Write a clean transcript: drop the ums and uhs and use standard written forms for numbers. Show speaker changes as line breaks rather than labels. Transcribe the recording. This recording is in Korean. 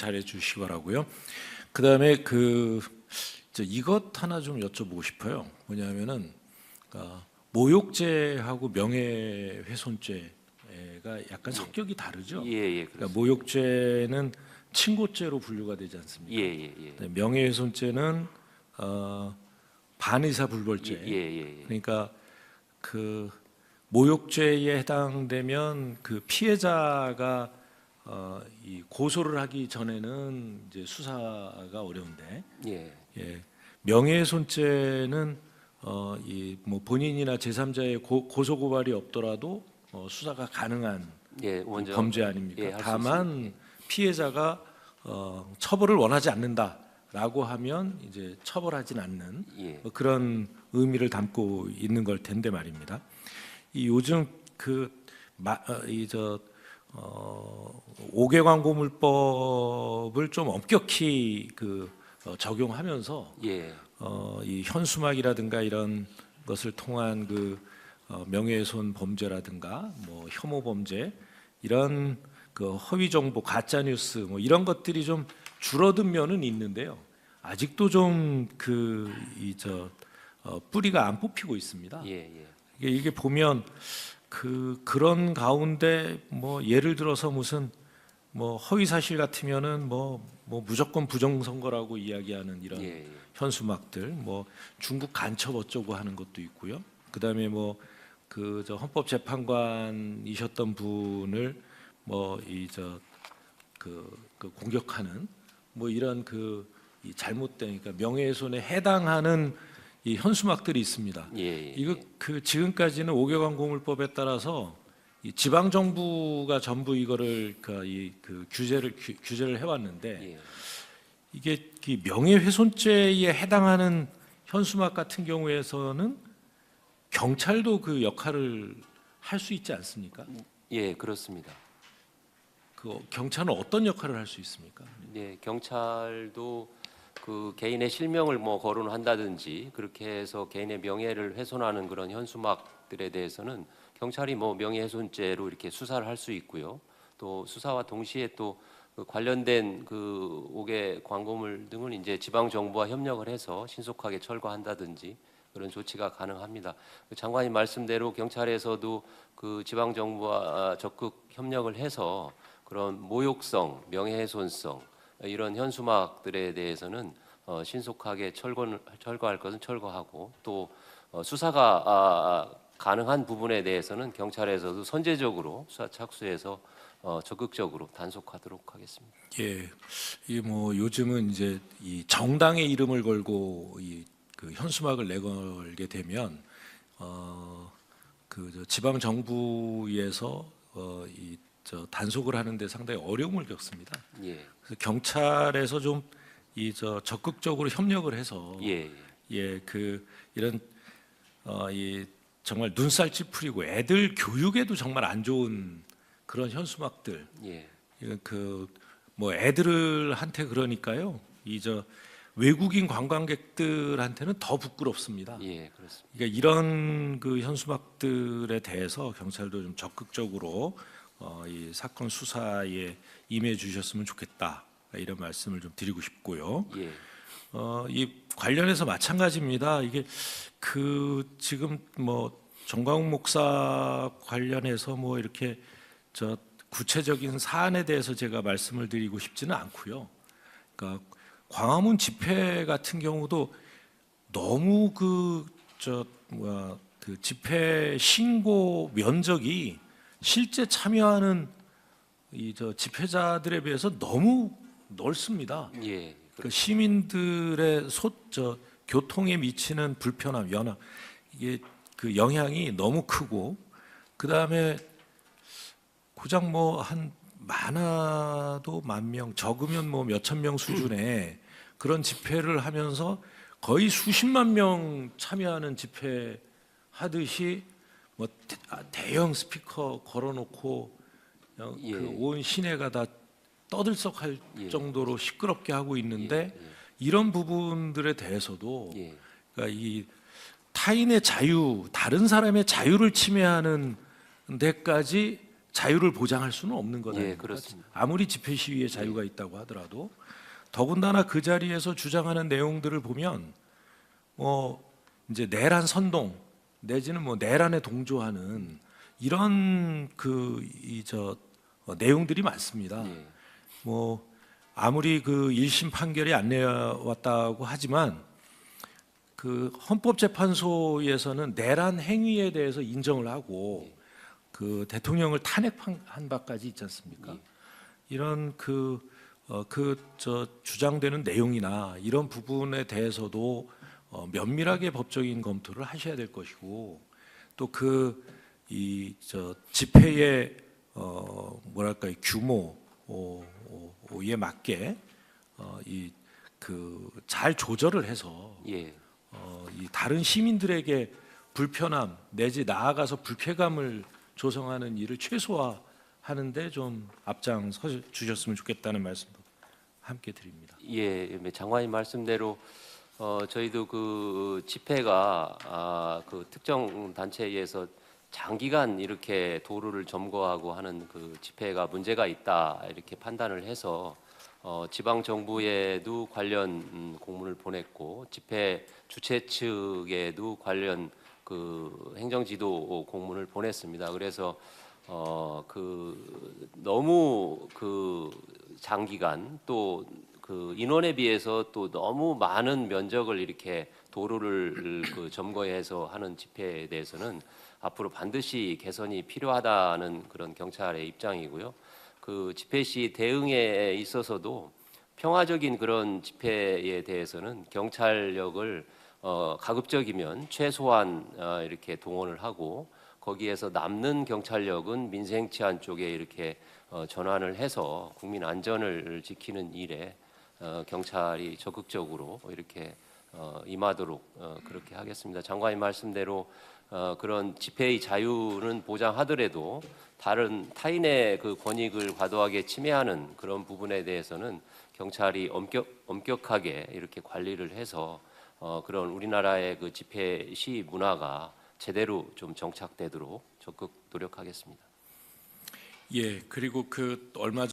잘해 주시기 바라고요. 그다음에 이것 하나 좀 여쭤보고 싶어요. 뭐냐면은 모욕죄하고 명예훼손죄가 약간 성격이 다르죠.
예,
그러니까
그렇습니다.
모욕죄는 친고죄로 분류가 되지 않습니까?
예.
명예훼손죄는 반의사불벌죄.
예.
그러니까 그 모욕죄에 해당되면 그 피해자가 이 고소를 하기 전에는 이제 수사가 어려운데,
예.
명예훼손죄는 이 뭐 본인이나 제3자의 고소 고발이 없더라도 수사가 가능한
원전
범죄 아닙니까?
할수
다만
있습니다.
피해자가 처벌을 원하지 않는다라고 하면 이제 처벌하진 않는 뭐 그런 의미를 담고 있는 걸 텐데 말입니다. 이 요즘 5개 광고물법을 좀 엄격히 적용하면서 이 현수막이라든가 이런 것을 통한 명예훼손 범죄라든가 뭐 혐오 범죄 이런 허위 정보, 가짜 뉴스 뭐 이런 것들이 좀 줄어든 면은 있는데요. 아직도 좀 뿌리가 안 뽑히고 있습니다. 이게 보면 그런 가운데 뭐 예를 들어서 무슨 뭐 허위 사실 같으면은 뭐 무조건 부정선거라고 이야기하는 이런 현수막들, 뭐 중국 간첩 어쩌고 하는 것도 있고요. 그다음에 뭐 헌법재판관이셨던 분을 공격하는 뭐 이런 이 잘못된 그러니까 명예훼손에 해당하는 이 현수막들이 있습니다. 이거 지금까지는 5개 광고물법에 따라서 이 지방 정부가 전부 이거를 규제를 해왔는데 이게 명예훼손죄에 해당하는 현수막 같은 경우에서는 경찰도 그 역할을 할 수 있지 않습니까?
예, 그렇습니다.
경찰은 어떤 역할을 할 수 있습니까?
경찰도 그 개인의 실명을 뭐 거론한다든지 그렇게 해서 개인의 명예를 훼손하는 그런 현수막들에 대해서는 경찰이 뭐 명예훼손죄로 이렇게 수사를 할 수 있고요. 또 수사와 동시에 또 관련된 5개 광고물 등은 이제 지방 정부와 협력을 해서 신속하게 철거한다든지 그런 조치가 가능합니다. 장관님 말씀대로 경찰에서도 그 지방 정부와 적극 협력을 해서 그런 모욕성, 명예훼손성 이런 현수막들에 대해서는 신속하게 철거할 것은 철거하고 또 수사가 가능한 부분에 대해서는 경찰에서도 선제적으로 수사 착수해서 적극적으로 단속하도록 하겠습니다.
이게 뭐 요즘은 이제 이 정당의 이름을 걸고 현수막을 내걸게 되면 지방 정부에서 단속을 하는데 상당히 어려움을 겪습니다. 그래서 경찰에서 좀 적극적으로 협력을 해서 이런 정말 눈살 찌푸리고 애들 교육에도 정말 안 좋은 그런 현수막들. 뭐 애들한테 그러니까요. 외국인 관광객들한테는 더 부끄럽습니다.
그렇습니다.
그러니까 이런 현수막들에 대해서 경찰도 좀 적극적으로 이 사건 수사에 임해 주셨으면 좋겠다 이런 말씀을 좀 드리고 싶고요. 이 관련해서 마찬가지입니다. 이게 지금 뭐 정광훈 목사 관련해서 뭐 이렇게 구체적인 사안에 대해서 제가 말씀을 드리고 싶지는 않고요. 그러니까 광화문 집회 같은 경우도 너무 집회 신고 면적이 실제 참여하는 집회자들에 비해서 너무 넓습니다. 시민들의 교통에 미치는 불편함, 연합 이게 영향이 너무 크고 그다음에 고작 뭐 많아도 10,000명, 적으면 뭐 몇천 명 수준의 그런 집회를 하면서 거의 수십만 명 참여하는 집회 하듯이 뭐 대형 스피커 걸어놓고 온 시내가 다 떠들썩할 정도로 시끄럽게 하고 있는데 이런 부분들에 대해서도 그러니까 이 타인의 자유, 다른 사람의 자유를 침해하는 데까지 자유를 보장할 수는 없는 거다.
예, 그렇습니다.
아무리 집회 시위에 자유가 있다고 하더라도 더군다나 그 자리에서 주장하는 내용들을 보면 뭐 이제 내란 선동 내지는 뭐 내란에 동조하는 이런 내용들이 많습니다.
예.
뭐 아무리 그 1심 판결이 안 내왔다고 하지만 그 헌법재판소에서는 내란 행위에 대해서 인정을 하고 그 대통령을 탄핵한 바까지 있지 않습니까? 이런 주장되는 내용이나 이런 부분에 대해서도 면밀하게 법적인 검토를 하셔야 될 것이고 또 집회의 뭐랄까요 규모에 맞게 잘 조절을 해서
예.
이 다른 시민들에게 불편함 내지 나아가서 불쾌감을 조성하는 일을 최소화하는데 좀 앞장서 주셨으면 좋겠다는 말씀도 함께 드립니다.
예, 장관님 말씀대로 저희도 그 집회가 그 특정 단체에 의해서 장기간 이렇게 도로를 점거하고 하는 그 집회가 문제가 있다 이렇게 판단을 해서 지방 정부에도 관련 공문을 보냈고 집회 주최 측에도 관련 그 행정지도 공문을 보냈습니다. 그래서 너무 그 장기간 또 그 인원에 비해서 또 너무 많은 면적을 이렇게 도로를 그 점거해서 하는 집회에 대해서는 앞으로 반드시 개선이 필요하다는 그런 경찰의 입장이고요. 그 집회 시 대응에 있어서도 평화적인 그런 집회에 대해서는 경찰력을 가급적이면 최소한 이렇게 동원을 하고 거기에서 남는 경찰력은 민생 치안 쪽에 이렇게 전환을 해서 국민 안전을 지키는 일에 경찰이 적극적으로 이렇게 임하도록 그렇게 하겠습니다. 장관님 말씀대로 그런 집회의 자유는 보장하더라도 다른 타인의 그 권익을 과도하게 침해하는 그런 부분에 대해서는 경찰이 엄격하게 이렇게 관리를 해서 그런 우리나라의 그 집회 시 문화가 제대로 좀 정착되도록 적극 노력하겠습니다.
예, 그리고 얼마